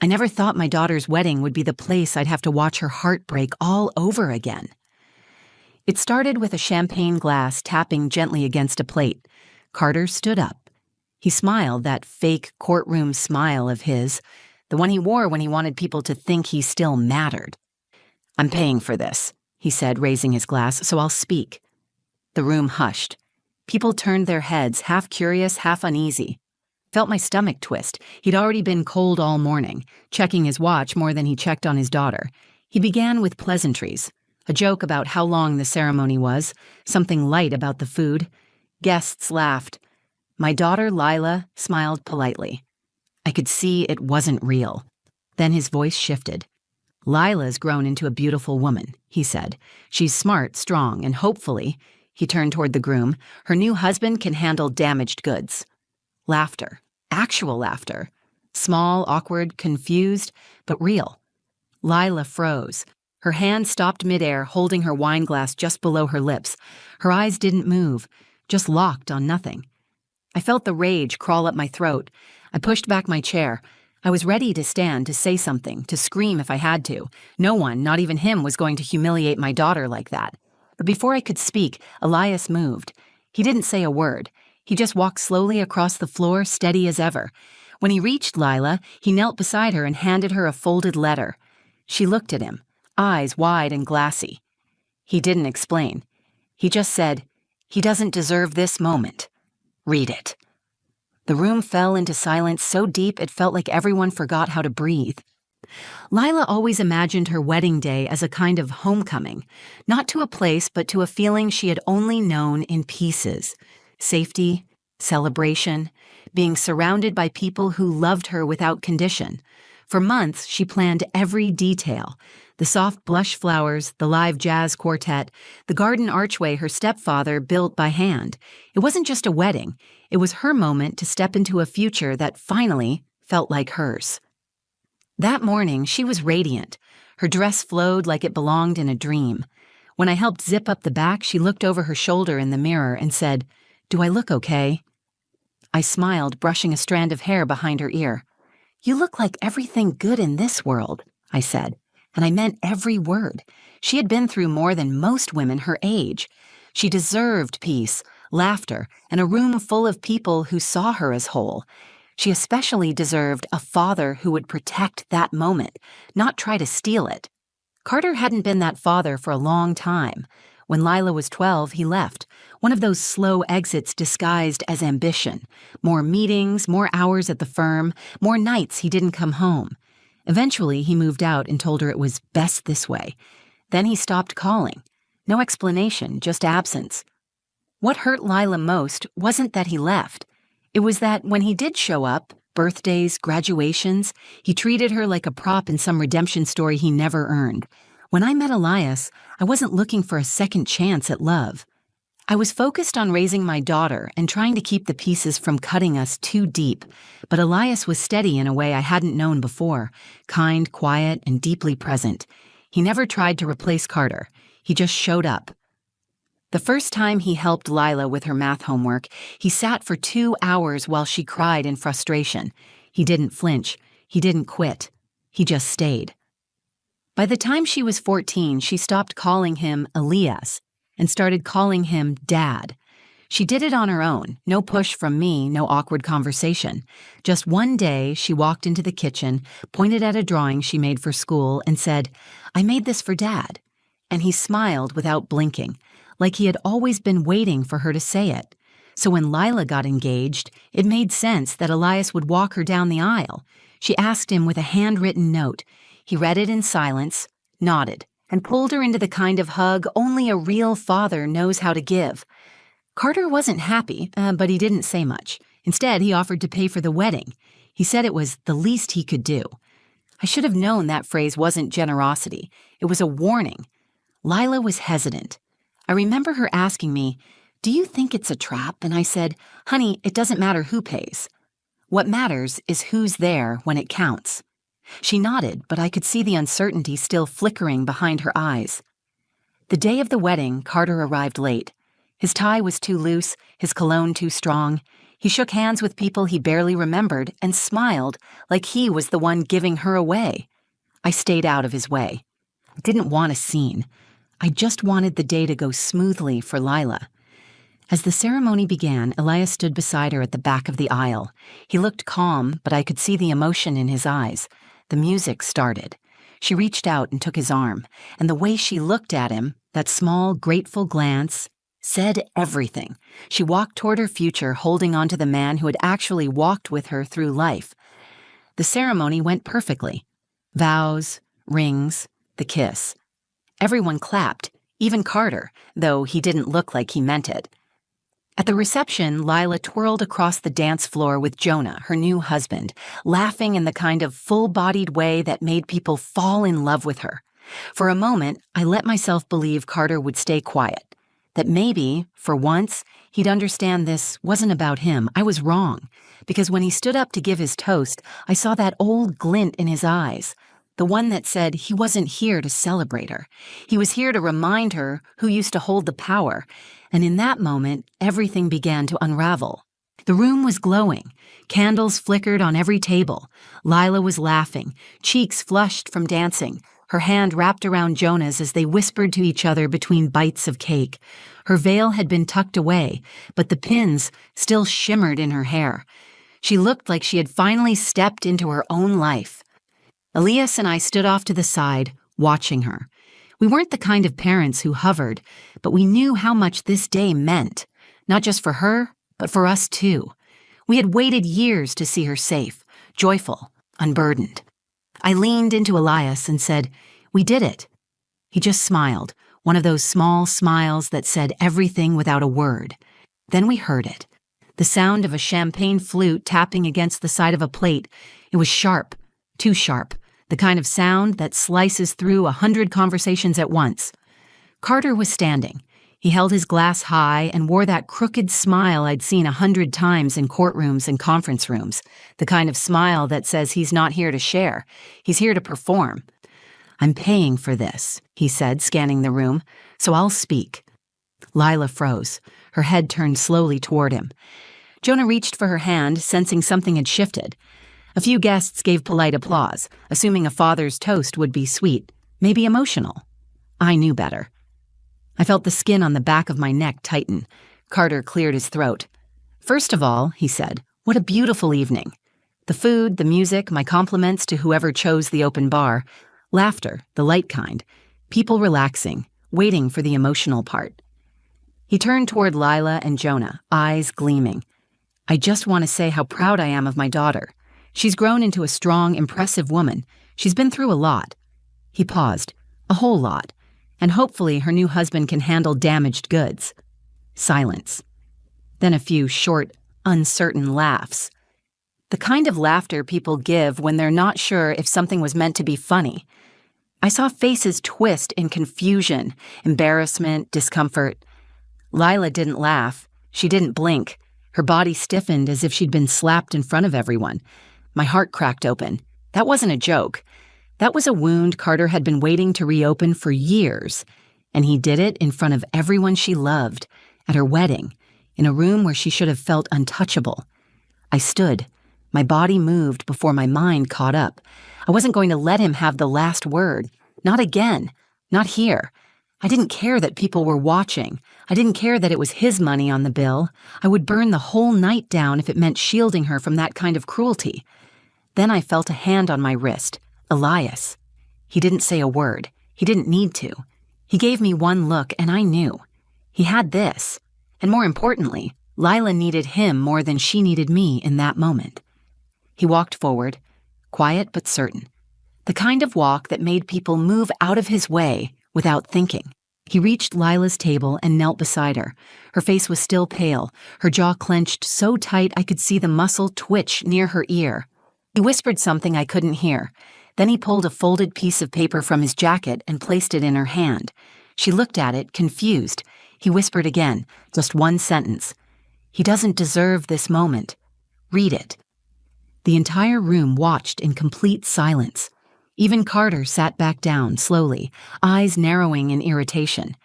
I never thought my daughter's wedding would be the place I'd have to watch her heart break all over again. It started with a champagne glass tapping gently against a plate. Carter stood up. He smiled, that fake courtroom smile of his, the one he wore when he wanted people to think he still mattered. "I'm paying for this," he said, raising his glass, "so I'll speak." The room hushed. People turned their heads, half curious, half uneasy. Felt my stomach twist. He'd already been cold all morning, checking his watch more than he checked on his daughter. He began with pleasantries, a joke about how long the ceremony was, something light about the food. Guests laughed. My daughter, Lila, smiled politely. I could see it wasn't real. Then his voice shifted. "Lila's grown into a beautiful woman," he said. "She's smart, strong, and hopefully," he turned toward the groom, "her new husband can handle damaged goods." Laughter. Actual laughter. Small, awkward, confused, but real. Lila froze. Her hand stopped midair, holding her wine glass just below her lips. Her eyes didn't move, just locked on nothing. I felt the rage crawl up my throat. I pushed back my chair. I was ready to stand, to say something, to scream if I had to. No one, not even him, was going to humiliate my daughter like that. But before I could speak, Elias moved. He didn't say a word. He just walked slowly across the floor, steady as ever. When he reached Lila, he knelt beside her and handed her a folded letter. She looked at him, eyes wide and glassy. He didn't explain. He just said, "He doesn't deserve this moment. Read it." The room fell into silence so deep it felt like everyone forgot how to breathe. Lila always imagined her wedding day as a kind of homecoming, not to a place but to a feeling she had only known in pieces. Safety, celebration, being surrounded by people who loved her without condition. For months, she planned every detail. The soft blush flowers, the live jazz quartet, the garden archway her stepfather built by hand. It wasn't just a wedding. It was her moment to step into a future that finally felt like hers. That morning, she was radiant. Her dress flowed like it belonged in a dream. When I helped zip up the back, she looked over her shoulder in the mirror and said, "Do I look okay?" I smiled, brushing a strand of hair behind her ear. "You look like everything good in this world," I said, and I meant every word. She had been through more than most women her age. She deserved peace, laughter, and a room full of people who saw her as whole. She especially deserved a father who would protect that moment, not try to steal it. Carter hadn't been that father for a long time. When Lila was 12, he left, one of those slow exits disguised as ambition. More meetings, more hours at the firm, more nights he didn't come home. Eventually, he moved out and told her it was best this way. Then he stopped calling. No explanation, just absence. What hurt Lila most wasn't that he left. It was that when he did show up, birthdays, graduations, he treated her like a prop in some redemption story he never earned. When I met Elias, I wasn't looking for a second chance at love. I was focused on raising my daughter and trying to keep the pieces from cutting us too deep, but Elias was steady in a way I hadn't known before, kind, quiet, and deeply present. He never tried to replace Carter. He just showed up. The first time he helped Lila with her math homework, he sat for 2 hours while she cried in frustration. He didn't flinch. He didn't quit. He just stayed. By the time she was 14, she stopped calling him Elias and started calling him Dad. She did it on her own, no push from me, no awkward conversation. Just one day, she walked into the kitchen, pointed at a drawing she made for school, and said, "I made this for Dad." And he smiled without blinking, like he had always been waiting for her to say it. So when Lila got engaged, it made sense that Elias would walk her down the aisle. She asked him with a handwritten note. He read it in silence, nodded, and pulled her into the kind of hug only a real father knows how to give. Carter wasn't happy, but he didn't say much. Instead, he offered to pay for the wedding. He said it was the least he could do. I should have known that phrase wasn't generosity. It was a warning. Lila was hesitant. I remember her asking me, "Do you think it's a trap?" And I said, "Honey, it doesn't matter who pays. What matters is who's there when it counts." She nodded, but I could see the uncertainty still flickering behind her eyes. The day of the wedding, Carter arrived late. His tie was too loose, his cologne too strong. He shook hands with people he barely remembered and smiled like he was the one giving her away. I stayed out of his way. I didn't want a scene. I just wanted the day to go smoothly for Lila. As the ceremony began, Elias stood beside her at the back of the aisle. He looked calm, but I could see the emotion in his eyes. The music started. She reached out and took his arm, and the way she looked at him, that small, grateful glance, said everything. She walked toward her future, holding on to the man who had actually walked with her through life. The ceremony went perfectly. Vows, rings, the kiss. Everyone clapped, even Carter, though he didn't look like he meant it. At the reception, Lila twirled across the dance floor with Jonah, her new husband, laughing in the kind of full-bodied way that made people fall in love with her. For a moment, I let myself believe Carter would stay quiet, that maybe, for once, he'd understand this wasn't about him. I was wrong, because when he stood up to give his toast, I saw that old glint in his eyes, the one that said he wasn't here to celebrate her. He was here to remind her who used to hold the power, and in that moment, everything began to unravel. The room was glowing. Candles flickered on every table. Lila was laughing, cheeks flushed from dancing, her hand wrapped around Jonah's as they whispered to each other between bites of cake. Her veil had been tucked away, but the pins still shimmered in her hair. She looked like she had finally stepped into her own life. Elias and I stood off to the side, watching her. We weren't the kind of parents who hovered, but we knew how much this day meant, not just for her, but for us too. We had waited years to see her safe, joyful, unburdened. I leaned into Elias and said, "We did it." He just smiled, one of those small smiles that said everything without a word. Then we heard it, the sound of a champagne flute tapping against the side of a plate. It was sharp, too sharp, the kind of sound that slices through 100 conversations at once. Carter was standing. He held his glass high and wore that crooked smile I'd seen 100 times in courtrooms and conference rooms, the kind of smile that says he's not here to share, he's here to perform. "I'm paying for this," he said, scanning the room, "so I'll speak." Lila froze, her head turned slowly toward him. Jonah reached for her hand, sensing something had shifted. A few guests gave polite applause, assuming a father's toast would be sweet, maybe emotional. I knew better. I felt the skin on the back of my neck tighten. Carter cleared his throat. "First of all," he said, "what a beautiful evening. The food, the music, my compliments to whoever chose the open bar. Laughter, the light kind. People relaxing, waiting for the emotional part." He turned toward Lila and Jonah, eyes gleaming. "I just want to say how proud I am of my daughter. She's grown into a strong, impressive woman. She's been through a lot." He paused, "a whole lot. And hopefully her new husband can handle damaged goods." Silence. Then a few short, uncertain laughs. The kind of laughter people give when they're not sure if something was meant to be funny. I saw faces twist in confusion, embarrassment, discomfort. Lila didn't laugh. She didn't blink. Her body stiffened as if she'd been slapped in front of everyone. My heart cracked open. That wasn't a joke. That was a wound Carter had been waiting to reopen for years, and he did it in front of everyone she loved, at her wedding, in a room where she should have felt untouchable. I stood. My body moved before my mind caught up. I wasn't going to let him have the last word. Not again. Not here. I didn't care that people were watching. I didn't care that it was his money on the bill. I would burn the whole night down if it meant shielding her from that kind of cruelty. Then I felt a hand on my wrist. Elias. He didn't say a word. He didn't need to. He gave me one look, and I knew. He had this. And more importantly, Lila needed him more than she needed me in that moment. He walked forward, quiet but certain. The kind of walk that made people move out of his way without thinking. He reached Lila's table and knelt beside her. Her face was still pale, her jaw clenched so tight I could see the muscle twitch near her ear. He whispered something I couldn't hear. Then he pulled a folded piece of paper from his jacket and placed it in her hand. She looked at it, confused. He whispered again, just one sentence. "He doesn't deserve this moment. Read it." The entire room watched in complete silence. Even Carter sat back down, slowly, eyes narrowing in irritation.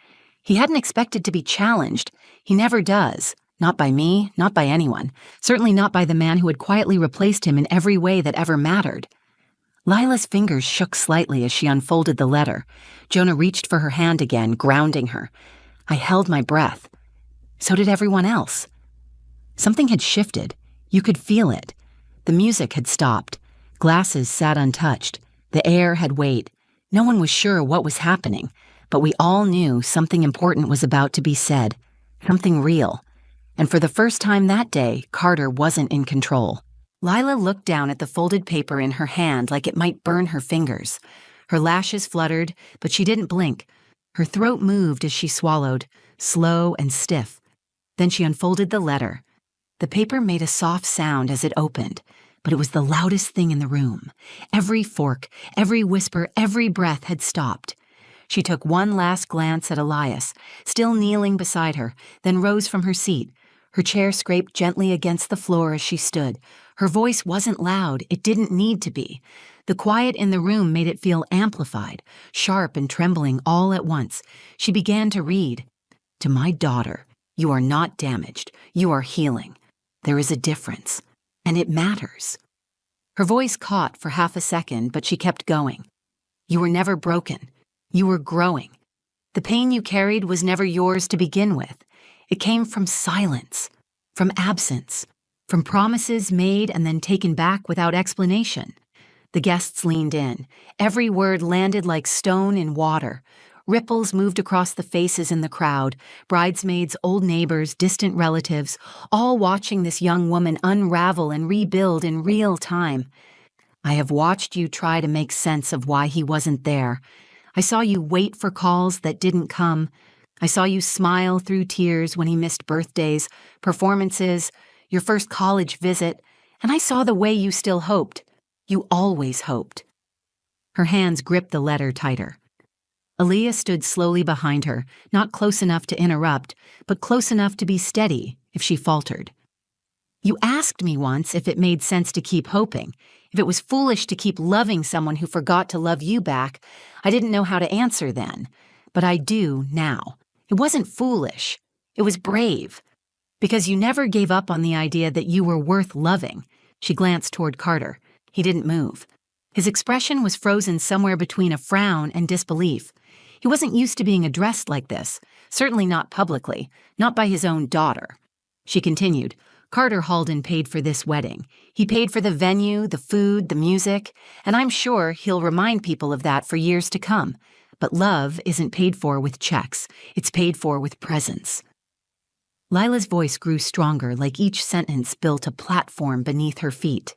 He hadn't expected to be challenged. He never does. Not by me, not by anyone. Certainly not by the man who had quietly replaced him in every way that ever mattered. Lila's fingers shook slightly as she unfolded the letter. Jonah reached for her hand again, grounding her. I held my breath. So did everyone else. Something had shifted. You could feel it. The music had stopped. Glasses sat untouched. The air had weight. No one was sure what was happening, but we all knew something important was about to be said. Something real. And for the first time that day, Carter wasn't in control. Lila looked down at the folded paper in her hand like it might burn her fingers. Her lashes fluttered, but she didn't blink. Her throat moved as she swallowed, slow and stiff. Then she unfolded the letter. The paper made a soft sound as it opened, but it was the loudest thing in the room. Every fork, every whisper, every breath had stopped. She took one last glance at Elias, still kneeling beside her, then rose from her seat. Her chair scraped gently against the floor as she stood. Her voice wasn't loud. It didn't need to be. The quiet in the room made it feel amplified, sharp and trembling all at once. She began to read. To my daughter, you are not damaged. You are healing. There is a difference, and it matters. Her voice caught for half a second, but she kept going. You were never broken. You were growing. The pain you carried was never yours to begin with. It came from silence, from absence, from promises made and then taken back without explanation. The guests leaned in. Every word landed like stone in water. Ripples moved across the faces in the crowd, bridesmaids, old neighbors, distant relatives, all watching this young woman unravel and rebuild in real time. I have watched you try to make sense of why he wasn't there. I saw you wait for calls that didn't come. I saw you smile through tears when he missed birthdays, performances, your first college visit, and I saw the way you still hoped. You always hoped. Her hands gripped the letter tighter. Aaliyah stood slowly behind her, not close enough to interrupt, but close enough to be steady if she faltered. You asked me once if it made sense to keep hoping, if it was foolish to keep loving someone who forgot to love you back. I didn't know how to answer then, but I do now. It wasn't foolish. It was brave. Because you never gave up on the idea that you were worth loving. She glanced toward Carter. He didn't move. His expression was frozen somewhere between a frown and disbelief. He wasn't used to being addressed like this, certainly not publicly, not by his own daughter. She continued, Carter Halden paid for this wedding. He paid for the venue, the food, the music, and I'm sure he'll remind people of that for years to come. But love isn't paid for with checks. It's paid for with presence. Lila's voice grew stronger, like each sentence built a platform beneath her feet.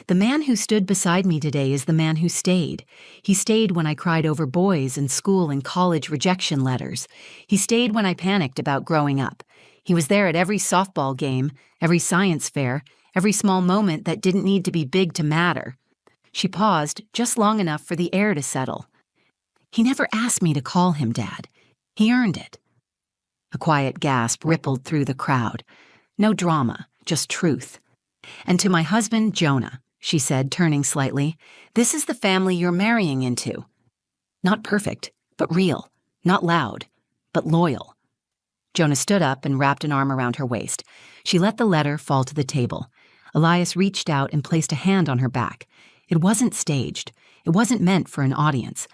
The man who stood beside me today is the man who stayed. He stayed when I cried over boys and school and college rejection letters. He stayed when I panicked about growing up. He was there at every softball game, every science fair, every small moment that didn't need to be big to matter. She paused just long enough for the air to settle. He never asked me to call him Dad. He earned it. A quiet gasp rippled through the crowd. No drama, just truth. And to my husband, Jonah, she said, turning slightly, this is the family you're marrying into. Not perfect, but real. Not loud, but loyal. Jonah stood up and wrapped an arm around her waist. She let the letter fall to the table. Elias reached out and placed a hand on her back. It wasn't staged. It wasn't meant for an audience.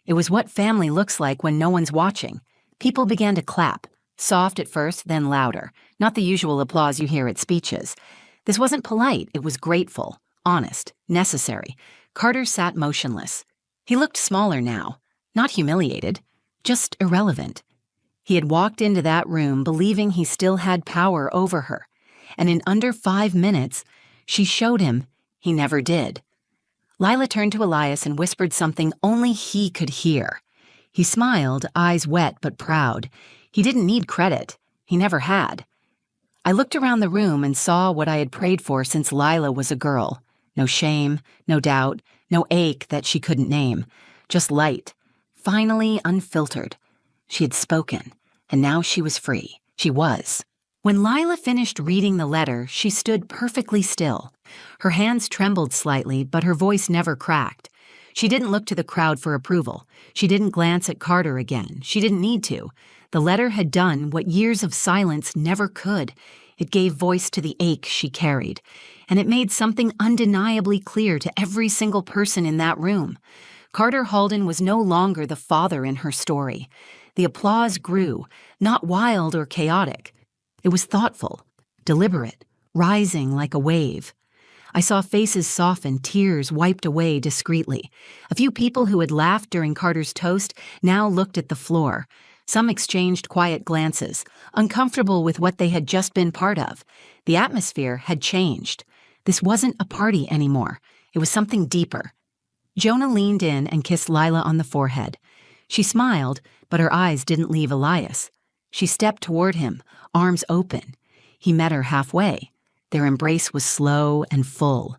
It was what family looks like when no one's watching. People began to clap, soft at first, then louder, not the usual applause you hear at speeches. This wasn't polite, it was grateful, honest, necessary. Carter sat motionless. He looked smaller now, not humiliated, just irrelevant. He had walked into that room believing he still had power over her, and in under 5 minutes, she showed him he never did. Lila turned to Elias and whispered something only he could hear. He smiled, eyes wet but proud. He didn't need credit. He never had. I looked around the room and saw what I had prayed for since Lila was a girl. No shame, no doubt, no ache that she couldn't name. Just light. Finally unfiltered. She had spoken, and now she was free. She was. When Lila finished reading the letter, she stood perfectly still. Her hands trembled slightly, but her voice never cracked. She didn't look to the crowd for approval. She didn't glance at Carter again. She didn't need to. The letter had done what years of silence never could. It gave voice to the ache she carried, and it made something undeniably clear to every single person in that room. Carter Halden was no longer the father in her story. The applause grew, not wild or chaotic. It was thoughtful, deliberate, rising like a wave. I saw faces soften, tears wiped away discreetly. A few people who had laughed during Carter's toast now looked at the floor. Some exchanged quiet glances, uncomfortable with what they had just been part of. The atmosphere had changed. This wasn't a party anymore. It was something deeper. Jonah leaned in and kissed Lila on the forehead. She smiled, but her eyes didn't leave Elias. She stepped toward him, arms open. He met her halfway. Their embrace was slow and full.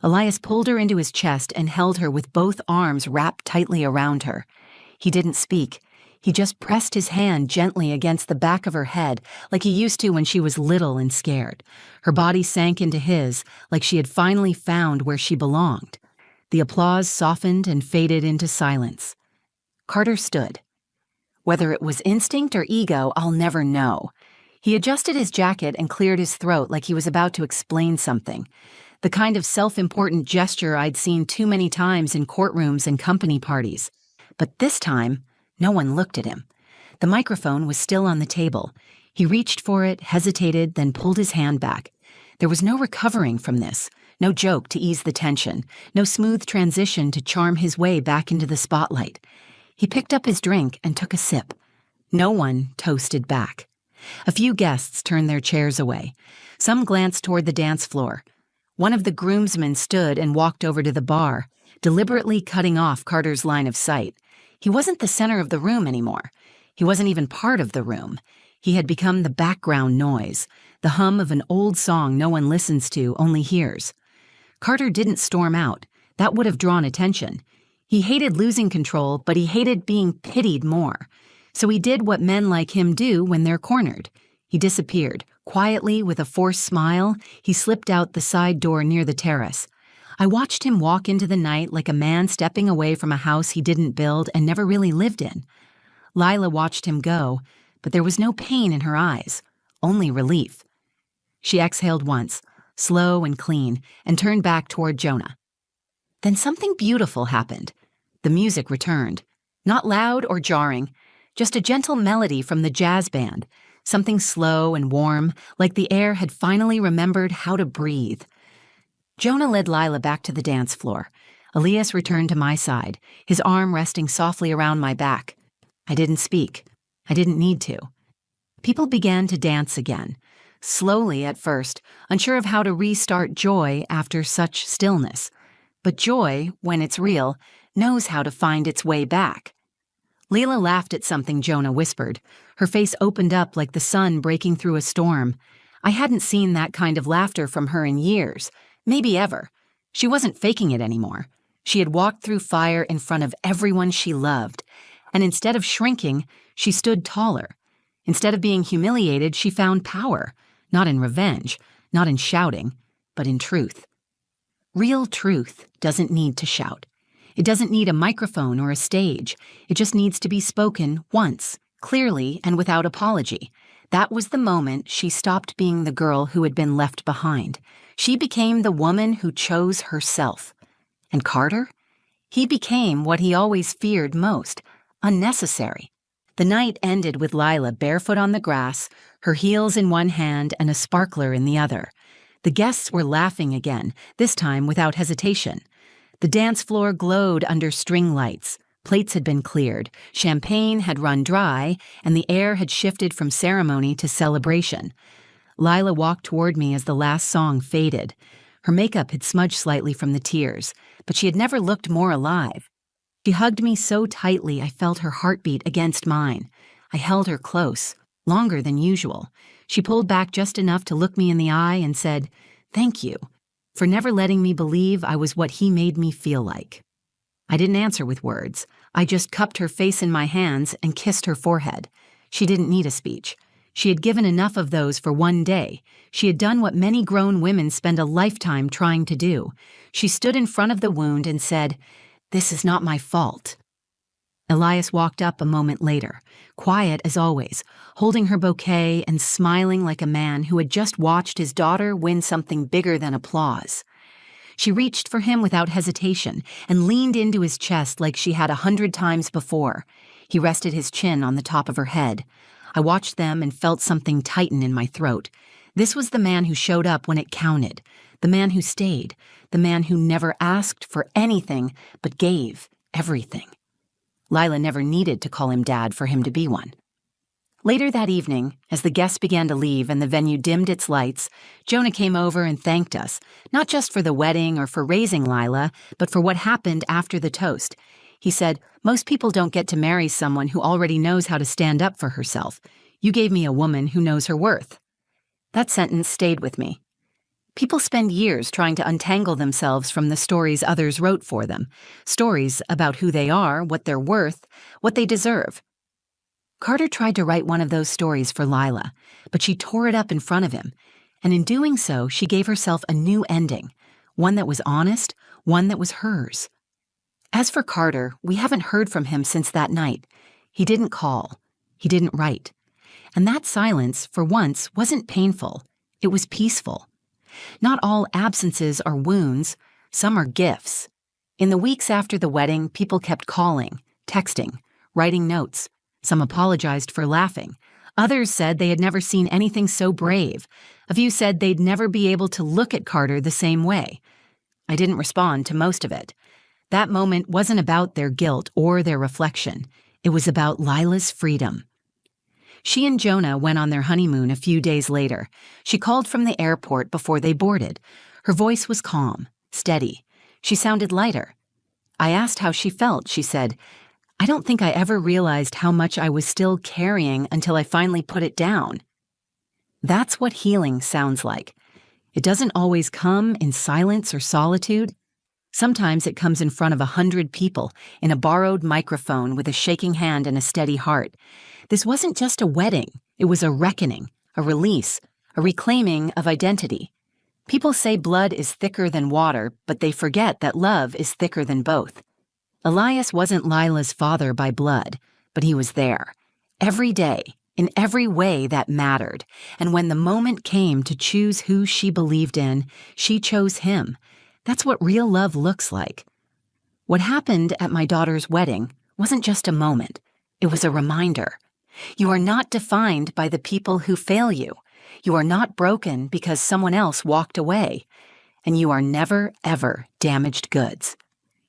Elias pulled her into his chest and held her with both arms wrapped tightly around her. He didn't speak. He just pressed his hand gently against the back of her head like he used to when she was little and scared. Her body sank into his like she had finally found where she belonged. The applause softened and faded into silence. Carter stood. Whether it was instinct or ego, I'll never know. He adjusted his jacket and cleared his throat like he was about to explain something. The kind of self-important gesture I'd seen too many times in courtrooms and company parties. But this time, no one looked at him. The microphone was still on the table. He reached for it, hesitated, then pulled his hand back. There was no recovering from this, no joke to ease the tension, no smooth transition to charm his way back into the spotlight. He picked up his drink and took a sip. No one toasted back. A few guests turned their chairs away. Some glanced toward the dance floor. One of the groomsmen stood and walked over to the bar, deliberately cutting off Carter's line of sight. He wasn't the center of the room anymore. He wasn't even part of the room. He had become the background noise, the hum of an old song no one listens to, only hears. Carter didn't storm out. That would have drawn attention. He hated losing control, but he hated being pitied more. So he did what men like him do when they're cornered. He disappeared. Quietly, with a forced smile, he slipped out the side door near the terrace. I watched him walk into the night like a man stepping away from a house he didn't build and never really lived in. Lila watched him go, but there was no pain in her eyes, only relief. She exhaled once, slow and clean, and turned back toward Jonah. Then something beautiful happened. The music returned. Not loud or jarring, just a gentle melody from the jazz band, something slow and warm, like the air had finally remembered how to breathe. Jonah led Lila back to the dance floor. Elias returned to my side, his arm resting softly around my back. I didn't speak. I didn't need to. People began to dance again, slowly at first, unsure of how to restart joy after such stillness. But joy, when it's real, knows how to find its way back. Leela laughed at something Jonah whispered. Her face opened up like the sun breaking through a storm. I hadn't seen that kind of laughter from her in years, maybe ever. She wasn't faking it anymore. She had walked through fire in front of everyone she loved, and instead of shrinking, she stood taller. Instead of being humiliated, she found power, not in revenge, not in shouting, but in truth. Real truth doesn't need to shout. It doesn't need a microphone or a stage. It just needs to be spoken once, clearly and without apology. That was the moment she stopped being the girl who had been left behind. She became the woman who chose herself. And Carter? He became what he always feared most, unnecessary. The night ended with Lila barefoot on the grass, her heels in one hand and a sparkler in the other. The guests were laughing again, this time without hesitation. The dance floor glowed under string lights. Plates had been cleared, champagne had run dry, and the air had shifted from ceremony to celebration. Lila walked toward me as the last song faded. Her makeup had smudged slightly from the tears, but she had never looked more alive. She hugged me so tightly I felt her heartbeat against mine. I held her close, longer than usual. She pulled back just enough to look me in the eye and said, "Thank you for never letting me believe I was what he made me feel like." I didn't answer with words. I just cupped her face in my hands and kissed her forehead. She didn't need a speech. She had given enough of those for one day. She had done what many grown women spend a lifetime trying to do. She stood in front of the wound and said, "This is not my fault." Elias walked up a moment later, quiet as always, holding her bouquet and smiling like a man who had just watched his daughter win something bigger than applause. She reached for him without hesitation and leaned into his chest like she had 100 times before. He rested his chin on the top of her head. I watched them and felt something tighten in my throat. This was the man who showed up when it counted, the man who stayed, the man who never asked for anything but gave everything. Lila never needed to call him Dad for him to be one. Later that evening, as the guests began to leave and the venue dimmed its lights, Jonah came over and thanked us, not just for the wedding or for raising Lila, but for what happened after the toast. He said, "Most people don't get to marry someone who already knows how to stand up for herself. You gave me a woman who knows her worth." That sentence stayed with me. People spend years trying to untangle themselves from the stories others wrote for them, stories about who they are, what they're worth, what they deserve. Carter tried to write one of those stories for Lila, but she tore it up in front of him, and in doing so, she gave herself a new ending, one that was honest, one that was hers. As for Carter, we haven't heard from him since that night. He didn't call. He didn't write. And that silence, for once, wasn't painful. It was peaceful. Not all absences are wounds. Some are gifts. In the weeks after the wedding, people kept calling, texting, writing notes. Some apologized for laughing. Others said they had never seen anything so brave. A few said they'd never be able to look at Carter the same way. I didn't respond to most of it. That moment wasn't about their guilt or their reflection. It was about Lila's freedom. She and Jonah went on their honeymoon a few days later. She called from the airport before they boarded. Her voice was calm, steady. She sounded lighter. I asked how she felt. She said, "I don't think I ever realized how much I was still carrying until I finally put it down." That's what healing sounds like. It doesn't always come in silence or solitude. Sometimes it comes in front of 100 people, in a borrowed microphone with a shaking hand and a steady heart. This wasn't just a wedding. It was a reckoning, a release, a reclaiming of identity. People say blood is thicker than water, but they forget that love is thicker than both. Elias wasn't Lila's father by blood, but he was there. Every day, in every way that mattered. And when the moment came to choose who she believed in, she chose him. That's what real love looks like. What happened at my daughter's wedding wasn't just a moment. It was a reminder. You are not defined by the people who fail you. You are not broken because someone else walked away. And you are never, ever damaged goods.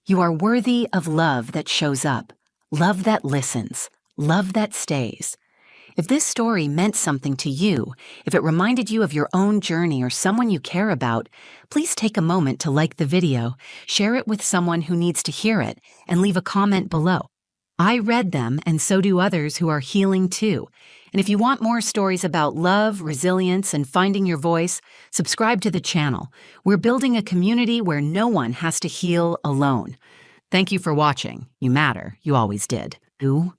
You are worthy of love that shows up, love that listens, love that stays. If this story meant something to you, if it reminded you of your own journey or someone you care about, please take a moment to like the video, share it with someone who needs to hear it, and leave a comment below. I read them, and so do others who are healing too. And if you want more stories about love, resilience, and finding your voice, subscribe to the channel. We're building a community where no one has to heal alone. Thank you for watching. You matter. You always did. Who?